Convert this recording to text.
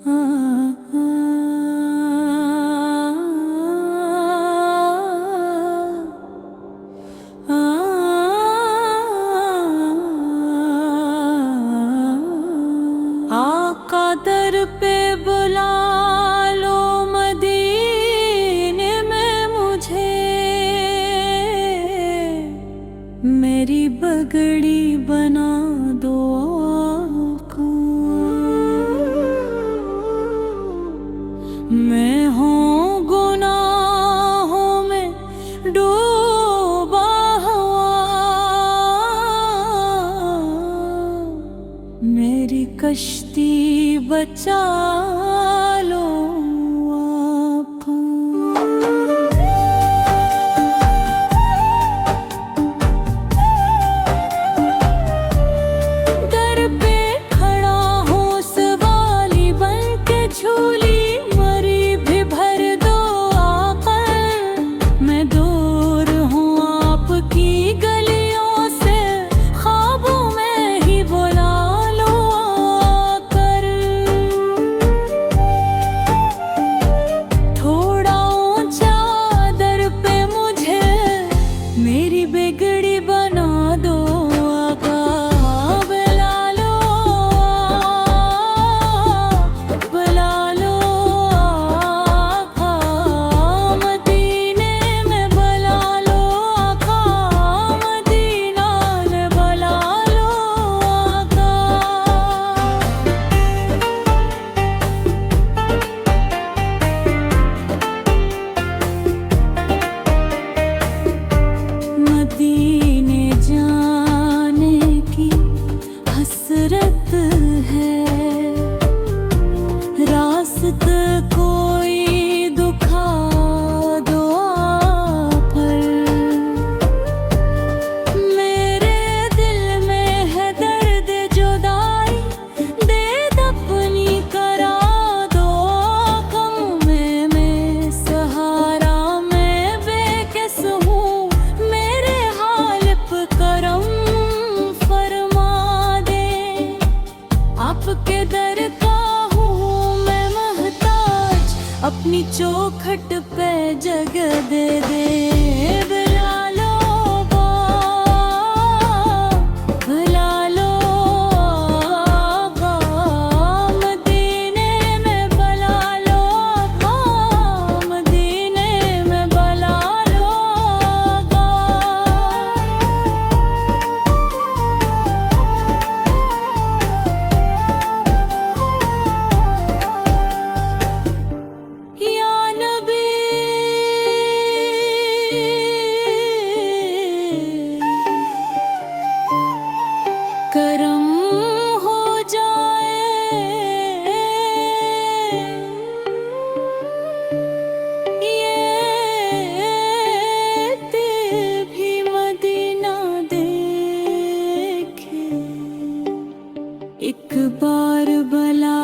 आका दर पे बुला लो मदीने में मुझे, मेरी बगड़ी बना दो आका। मैं हूँ गुनाहों में डूबा हुआ, मेरी कश्ती बचा लो आका। दर पे खड़ा हूँ सवाली बन के, झूली मरी भी भर दो आका। मैं दूर हूँ आपकी गलियों से, ख्वाबों में ही बुला लो आकर। थोड़ा ऊंचा दर पे मुझे मेरी बिगड़ी बना दो आका। बुला लो आका, मदीने में बुला लो आका, मदीना में बुला लो आका। मदीने जाने की हसरत है, रास्ते कोई दुखा दो पर। मेरे दिल में है दर्द जुदाई, दे दफनी करा दो गम में सहारा। मैं बेकस हूँ, मेरे हाल पे करम फरमा दे। आपके दर का हूँ मैं महताज, अपनी चौखट पे जगह दे दे। बुला लो आका, मदीने में बुला लो आका, मदीने में बुला लो आका। या नबी करम हो जाए, ये दिल भी मदीना देखे। एक बार बुला